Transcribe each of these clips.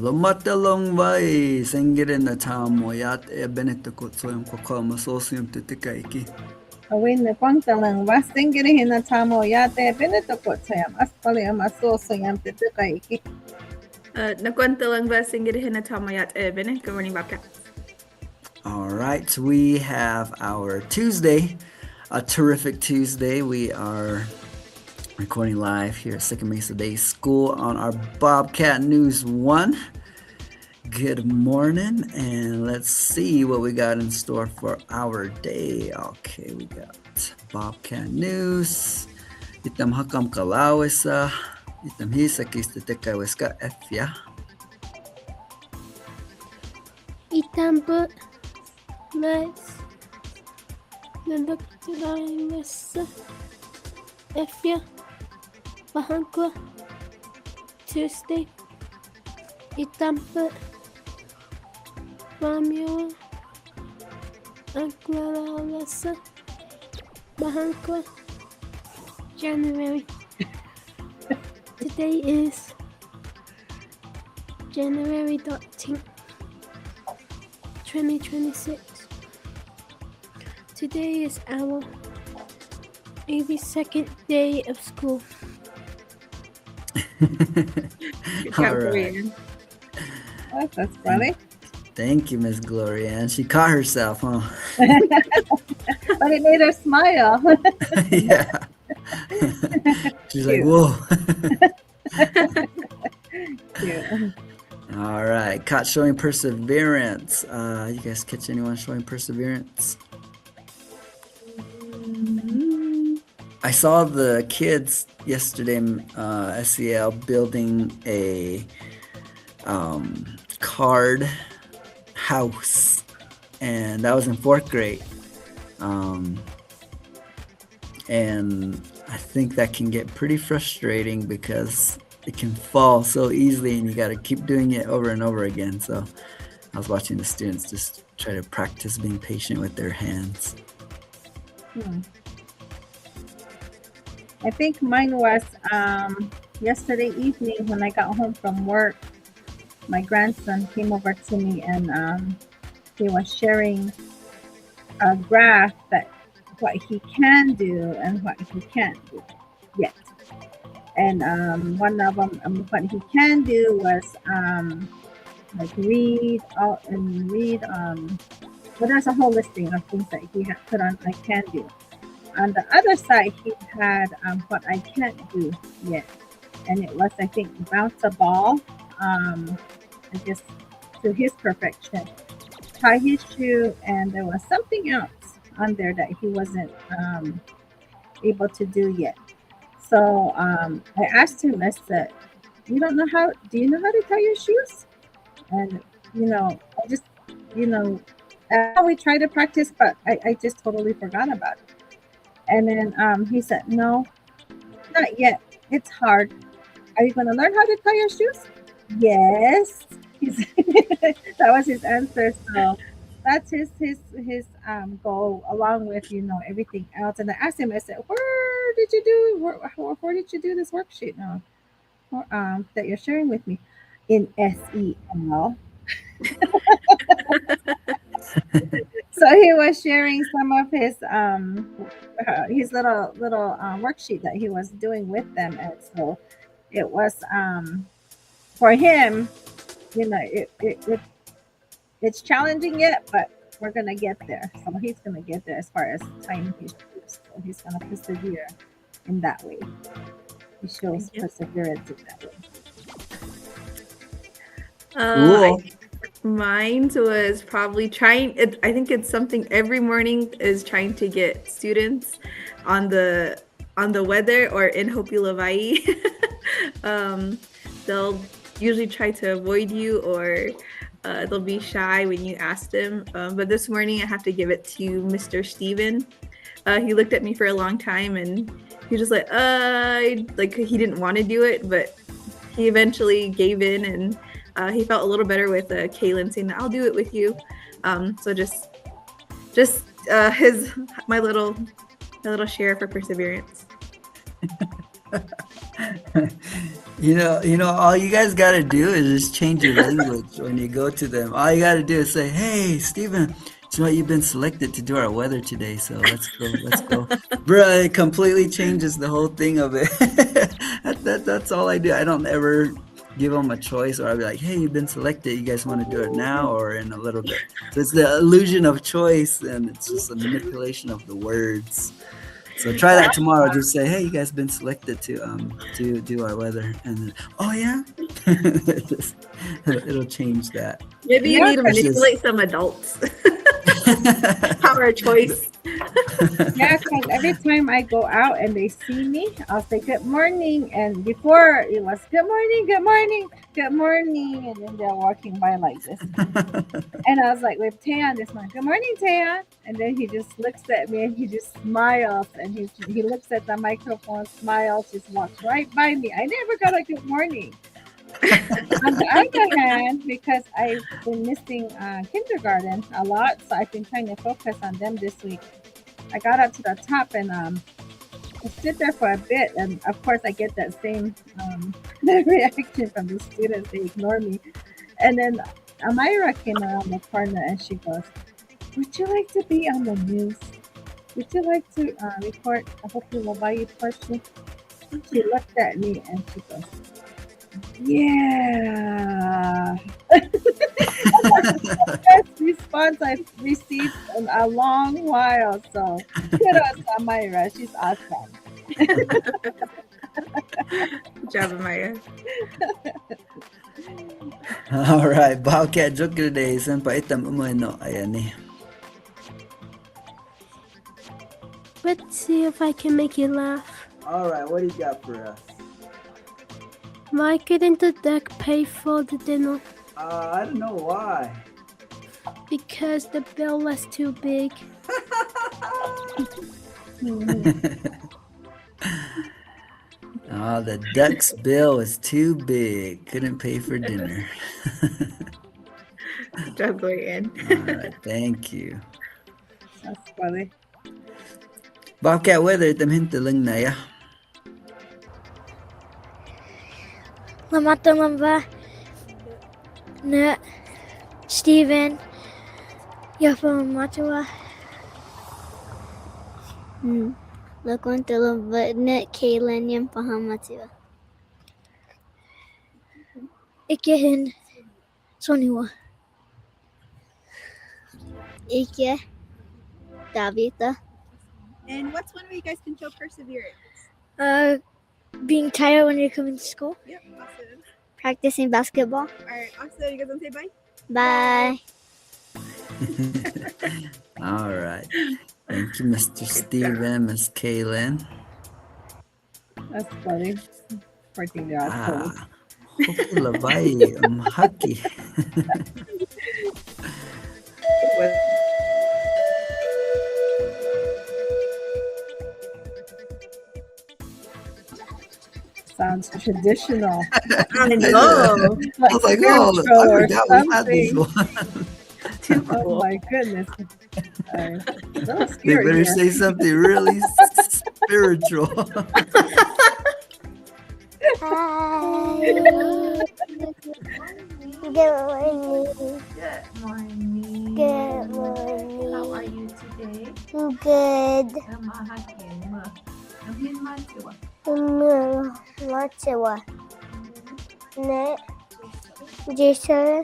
Lomatalong vai sengire na tamo yat e benetako soyam kokama sosium titikaiki. Awin na pangtalang wasingiri hinatamo yate benetokotayam aspaliam asosayam titikaiki. Nakwanta lang ba singiri hinatamo yat ebene? Good morning, Bobcat. All right, we have our Tuesday, a terrific Tuesday. We are recording live here at Second Mesa Day School on our Bobcat News 1. Good morning, and let's see what we got in store for our day. Okay, we got Bobcat News. Itam hakam kalawesa. Itam hisa kistiteka weska efya. Itam but let's look to the efya bahankwa Tuesday. Itam but Ramyo Anklalasa Bahankwa January. Today is January 13th, 2026. Today is our 82nd day of school. All right. Oh, that's funny. Thank you, Miss Gloriann. She caught herself, huh? But it made her smile. Yeah. She's like, whoa. Cute. All right. Caught showing perseverance. You guys catch anyone showing perseverance? I saw the kids yesterday, SEL, building a card house, and that was in 4th grade. And I think that can get pretty frustrating because it can fall so easily and you got to keep doing it over and over again. So I was watching the students just try to practice being patient with their hands. I think mine was yesterday evening when I got home from work. My grandson came over to me and he was sharing a graph that what he can do and what he can't do yet. And one of them, what he can do was like read out and read. Well, there's a whole listing of things that he had put on I can do. On the other side, he had what I can't do yet, and it was, I think, bounce a ball. I guess to his perfection, tie his shoe, and there was something else on there that he wasn't able to do yet. So I asked him, I said, do you know how to tie your shoes? And, I just, we tried to practice, but I just totally forgot about it. And then he said, no, not yet. It's hard. Are you going to learn how to tie your shoes? Yes. That was his answer. So that's his goal, along with everything else. And I asked him, I said, where did you do this worksheet now that you're sharing with me? In SEL. So he was sharing some of his little worksheet that he was doing with them, and so it was for him. It's challenging yet, but we're gonna get there. So he's gonna get there as far as tying his shoes. So he's gonna persevere in that way. He shows perseverance in that way. Cool. Mine was probably trying. I think it's something every morning is trying to get students on the weather or in Hopi Lavayi. They'll usually try to avoid you, or they'll be shy when you ask them. But this morning I have to give it to Mr. Steven. He looked at me for a long time and he was just like he didn't want to do it, but he eventually gave in, and he felt a little better with Caylen saying, I'll do it with you. So just my little share for perseverance. All you guys gotta do is just change your language when you go to them. All you gotta do is say, "Hey, Steven, you know what? You've been selected to do our weather today, so let's go." Bruh, it completely changes the whole thing of it. That's all I do. I don't ever give them a choice, or I'll be like, "Hey, you've been selected. You guys want to do it now or in a little bit?" So it's the illusion of choice, and it's just a manipulation of the words. So try that tomorrow. Just say, "Hey, you guys been selected to do our weather," and then, "Oh yeah," Just- it'll change that. Maybe you Yeah, need to It's just manipulate some adults. Power of choice. yeah, because every time I go out and they see me, I'll say good morning. And before it was good morning, good morning, good morning. And then they're walking by like this. And I was like with Tayan this morning, good morning, Tayan. And then he just looks at me and he just smiles. And he looks at the microphone, smiles, just walks right by me. I never got a good morning. On the other hand, because I've been missing kindergarten a lot, so I've been trying to focus on them this week. I got up to the top and I stood there for a bit, and of course I get that same reaction from the students. They ignore me, and then Amirah came around the corner and she goes, "Would you like to be on the news? Would you like to report a Hopi Lavayi portion?" She looked at me and she goes, "Yeah." Best response I've received in a long while. So kudos to Amirah. She's awesome. Good job, Amaya. All right, Bobcat joke today. Senpai itam umano. Ayan eh. Let's see if I can make you laugh. All right, what do you got for us? Why couldn't the duck pay for the dinner? I don't know why. Because the bill was too big. Oh, the duck's bill was too big. Couldn't pay for dinner. Good job, Gloriann. All right, thank you. That's funny. Bobcat weather itam hintalang na ya. Lamatang ba na Steven Yafa Matawa Lakon ba na Caylen yung pahamatiwa Ikehin Soniwa Ike Davita And what's one way you guys can show perseverance? being tired when you're coming to school, Yep, awesome. practicing basketball. Alright, awesome. You guys want to say bye? Bye. All right. Thank you, Mr. Steven, Miss Caylen. That's funny. Poor thing, they're all cold. Hopi Lavayi, Haki. Sounds traditional. I know. I was like, oh, I spiritual or forgot we had this something. one. Too Oh cool. my goodness. That was They scary. better Yeah. say something really spiritual. Good morning. Good morning. Good morning. How are you today? Good. Ang hinman siwa. Matsewa. Ne. Jason.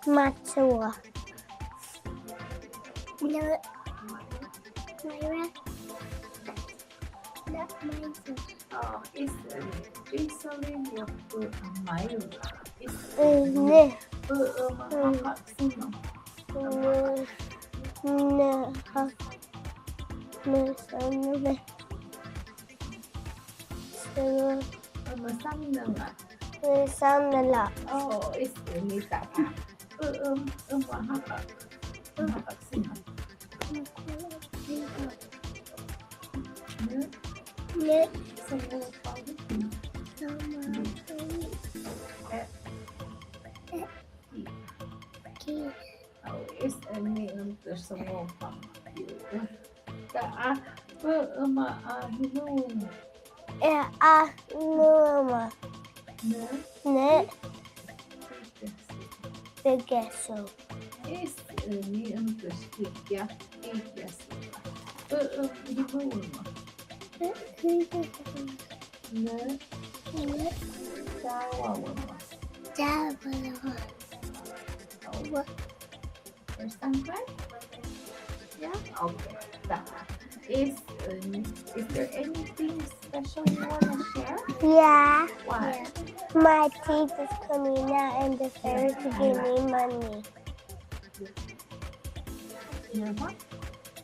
Matsewa. No. Myra. Not Myra. Oh, is Jaislynn yung po ang Amirah? Is Ne. po ang sino? Ne. Ne. Ne. Masam na nga. Sam nala. Oh, is Nita ka. Mahakak. Mahakak sino? Ne. Sa mga pawit mo. Oh, is name sa mga pawit. Ka po hinong Numa. Ne? Ne Biggest. Picasso. Ni understicka. Biggest. Nivåerna. Ne? Dawawarna. First time right? Yeah? Okay. That. Is there anything special you want to share? Yeah. Why? My teeth is coming out and the fairy to give me money. Your what?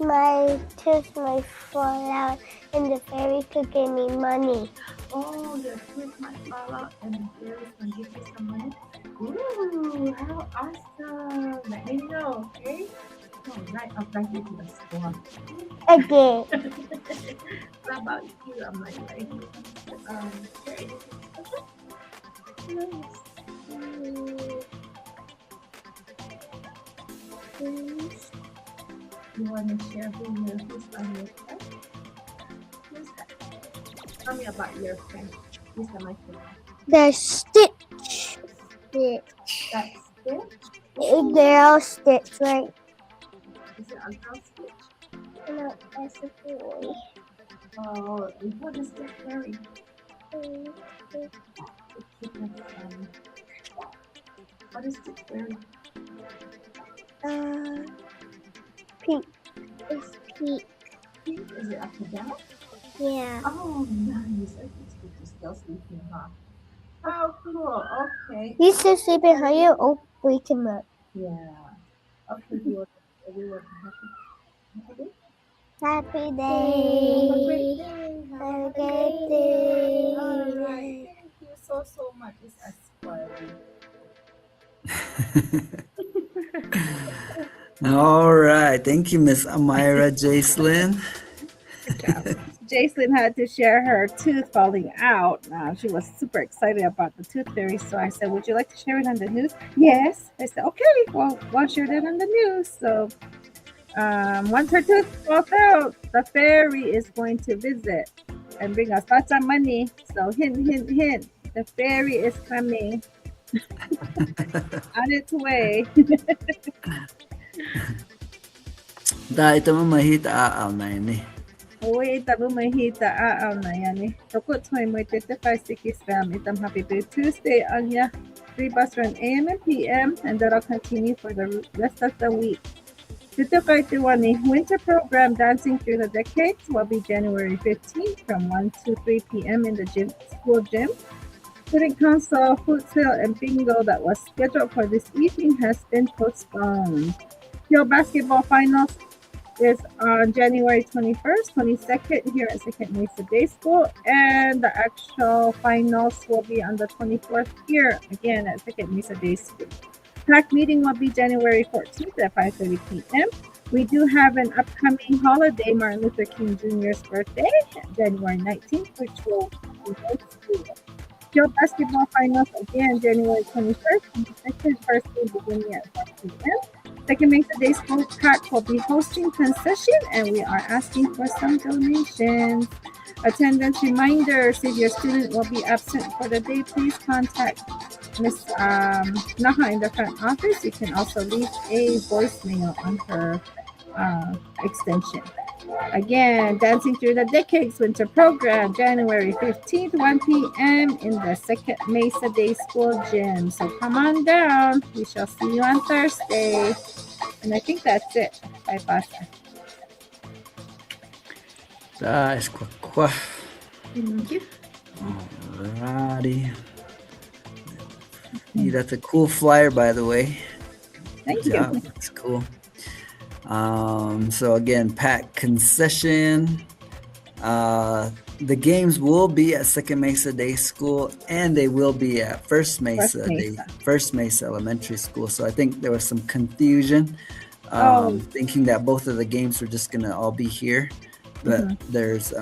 My tooth might fall out and the fairy could give me money. Oh, your tooth might fall out and the fairies can give you some money. Ooh, how awesome! Let me know, okay? All right, I'll write you to the store. Okay. How about you? I'm like, right here. Is there anything special? You want to share who's on your friend? Who's that? Tell me about your friend. Use the microphone. The Stitch. That's Stitch? They're all Stitch, right? Is it a girl Stitch? No, that's a boy. Oh, and what is Stitch wearing? What is Stitch wearing? Pink. It's pink. Pink? Is it a pajama? Yeah. Oh, nice. I think Stitch is still sleeping, huh? Oh, cool. Okay. He's still sleeping. How you wake him up? Yeah. Okay, you want everyone happy day? Happy day. Have a great day. Have a great day. All right. Thank you so much. It's a spoiling. All right. Thank you, Miss Amirah Jaislynn. Jaislynn had to share her tooth falling out. She was super excited about the tooth fairy, so I said, "Would you like to share it on the news?" Yes. I said, "Okay, well, we'll share it on the news." So once her tooth falls out, the fairy is going to visit and bring us lots of money. So hint, hint, hint. The fairy is coming on its way. Da, ito mo mahita aaw na yun eh. Uy, tabu mahita aaw na yan eh. Tukot hoy mo 55 sikis fam. Itam happy day Tuesday anya. 3 bus run AM and PM, and that'll continue for the rest of the week. Dito kay Tiwani, winter program Dancing Through the Decades will be January 15th from 1 to 3 p.m. in the school gym. Student Council, food sale, and bingo that was scheduled for this evening has been postponed. Field basketball finals is on January 21st, 22nd here at Second Mesa Day School, and the actual finals will be on the 24th here again at Second Mesa Day School. PAC meeting will be January 14th at 5:30 p.m. We do have an upcoming holiday, Martin Luther King Jr.'s birthday, January 19th, which will be no school. Field basketball finals again January 21st, and the second first day beginning at 4 p.m. Second Mesa Day School PAC will be hosting concession, and we are asking for some donations. Attendance reminders: if your student will be absent for the day, please contact Miss Naha in the front office. You can also leave a voicemail on her extension. Again, Dancing Through the Decades Winter Program, January 15th, 1 p.m. in the Second Mesa Day School Gym. So come on down. We shall see you on Thursday. And I think that's it. Bye, Pasa. Da, esquaqua. Thank you. Alrighty. Yeah, that's a cool flyer, by the way. Thank Good you. job. That's cool. So again, PAC concession. The games will be at Second Mesa Day School, and they will be at First Mesa Elementary School. So I think there was some confusion, thinking that both of the games were just gonna all be here. But there's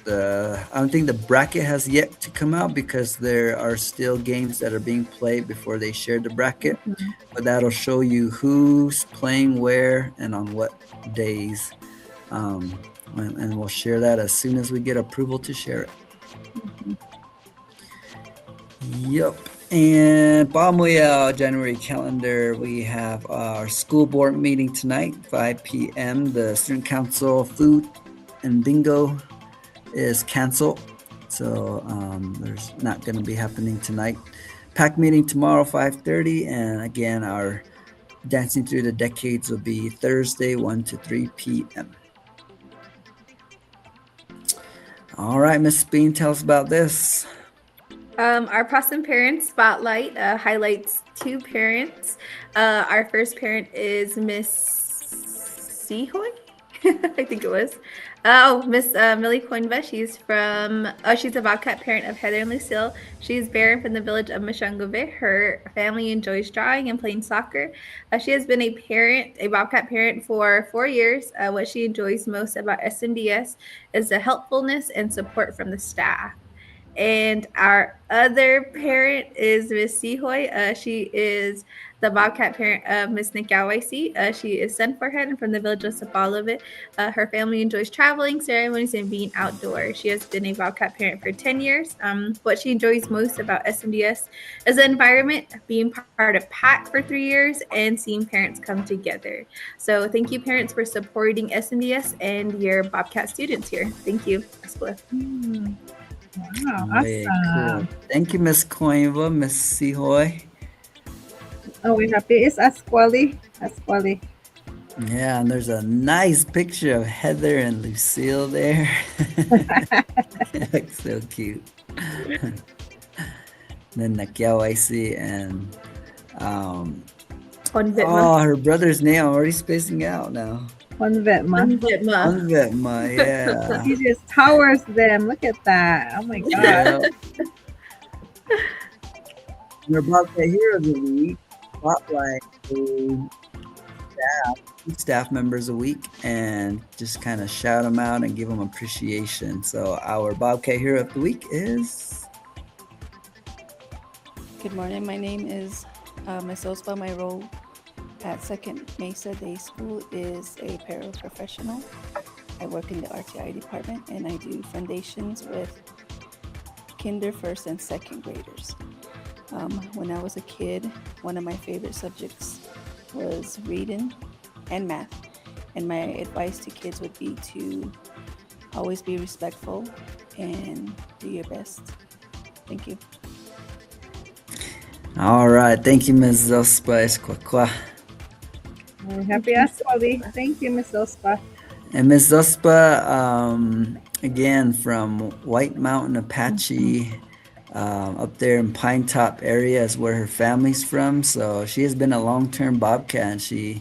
I don't think the bracket has yet to come out because there are still games that are being played before they share the bracket. But that'll show you who's playing where and on what days. and we'll share that as soon as we get approval to share it. Yep. And Pamuya January calendar, we have our school board meeting tonight, 5 p.m. The student council food and bingo is canceled, so there's not going to be happening tonight. Pack meeting tomorrow, 5:30, and again, our Dancing Through the Decades will be Thursday, 1 to 3 p.m. All right, Miss Bean, tell us about this. Our Possum Parents Spotlight highlights two parents. Our first parent is Miss Sehoy, I think it was. Miss Millie Coinba. She's a Bobcat parent of Heather and Lucille. She's Baron from the village of Mashangove. Her family enjoys drawing and playing soccer. She has been a Bobcat parent for 4 years. What she enjoys most about SMDS is the helpfulness and support from the staff. And our other parent is Miss Sehoy. She is the Bobcat parent of Miss Nikawaisi. She is Sun Forehead and from the village of Sapalove. Her family enjoys traveling, ceremonies, and being outdoors. She has been a Bobcat parent for 10 years. What she enjoys most about SMDS is the environment, being part of PAC for 3 years, and seeing parents come together. So thank you, parents, for supporting SMDS and your Bobcat students here. Thank you. Wow, Very awesome. cool. Thank you, Miss Coinva, Miss Sehoy. Oh, we have it is Asquali. Yeah, and there's a nice picture of Heather and Lucille there. Looks so cute. Then Nakiawaisi and her brother's name, I'm already spacing out now. Onvetma. Onvetma, yeah. He just towers them. Look at that. Oh my god. We're about the Heroes of the Week. Spotlight staff members a week and just kind of shout them out and give them appreciation. So our Bobcat Hero of the Week is... Good morning. My name is Ms. Ospa. My role at Second Mesa Day School is a paraprofessional. I work in the RTI department and I do foundations with kinder, first, and second graders. When I was a kid, one of my favorite subjects was reading and math. And my advice to kids would be to always be respectful and do your best. Thank you. All right. Thank you, Ms. Ospa Esquaqua. Happy Asquali. Thank you, Miss Ospa. And Ms. Ospa, again, from White Mountain Apache, up there in Pine Top area is where her family's from. So she has been a long-term Bobcat, and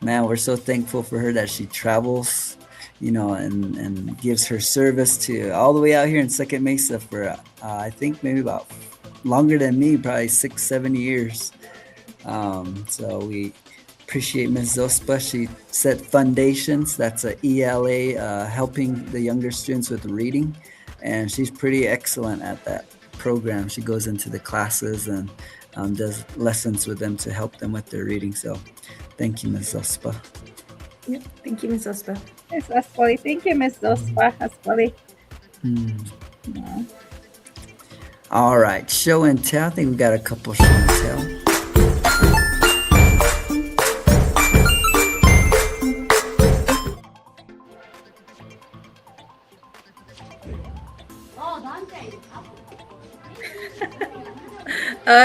we're so thankful for her that she travels, and gives her service to all the way out here in Second Mesa for, I think maybe about longer than me, probably 6-7 years. So we appreciate Ms. Zospa. She set foundations. That's a ELA, helping the younger students with reading. And she's pretty excellent at that program. She goes into the classes and does lessons with them to help them with their reading. So thank you, Ms. Zospa. Yep. Thank you, Ms. Ospa. Yes, Asquali. Thank you, Miss Ospa. Asquali. Yeah. All right, show and tell. I think we got a couple show and tell.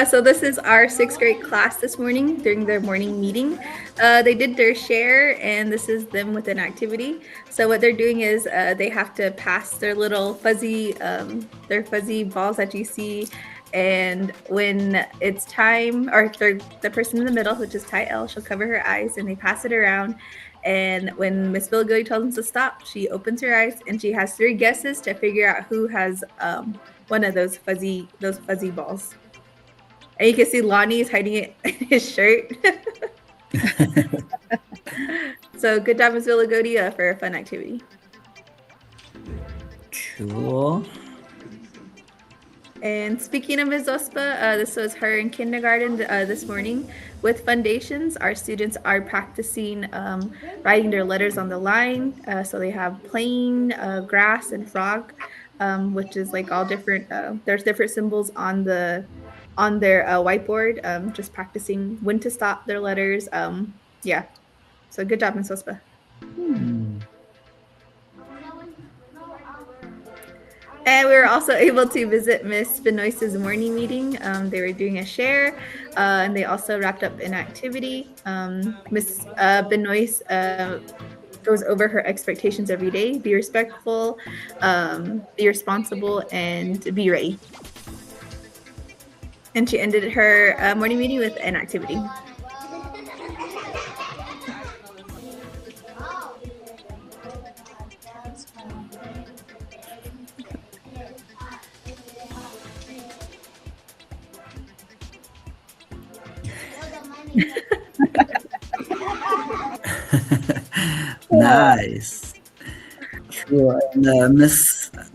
So this is our 6th grade class this morning during their morning meeting. They did their share, and this is them with an activity. So what they're doing is they have to pass their little fuzzy balls that you see. And when it's time, or the person in the middle, which is Ty L, she'll cover her eyes and they pass it around. And when Miss Billigoody tells them to stop, she opens her eyes and she has 3 guesses to figure out who has one of those fuzzy balls. And you can see Lonnie is hiding it in his shirt. So good job, Miss Billigoody, for a fun activity. Cool. And speaking of Ms. Ospa, this was her in kindergarten this morning. With foundations, our students are practicing writing their letters on the line. So they have plane, grass, and frog, which is like all different. There's different symbols on their whiteboard. Just practicing when to stop their letters. Yeah. So good job, Ms. Ospa. And we were also able to visit Miss Benoist's morning meeting. They were doing a share, and they also wrapped up an activity. Miss Benoist goes over her expectations every day: be respectful, be responsible, and be ready. And she ended her morning meeting with an activity. Nice. Cool. And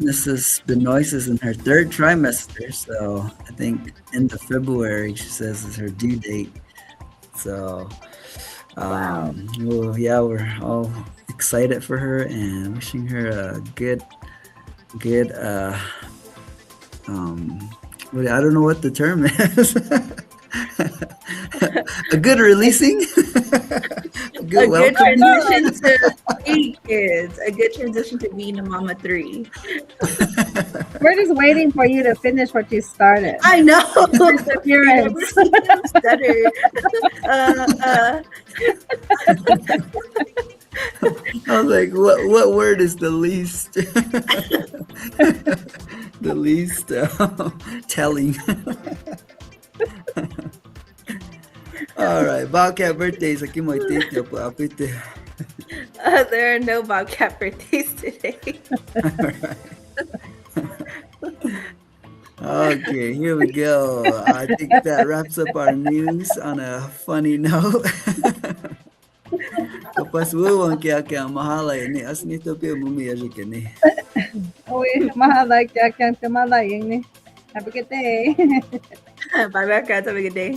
Mrs. Benoist is in her third trimester, so I think end of February, she says, is her due date. So, well, yeah, we're all excited for her and wishing her a good, I don't know what the term is. A good releasing. A good transition to be kids. A good transition to being a mama 3. We're just waiting for you to finish what you started. I know. Perseverance. I was like, what word is the least? The least telling. All right, Bobcat birthdays. Aquí mo itito po apite. There are no Bobcat birthdays today. Okay, here we go. I think that wraps up our news on a funny note. Kapag wuwang kaya mahala ini as nito pio mumiya siya kini. Uy, mahala kaya mahala ini. Have a good day. Bye, Bobcat. Have a good day.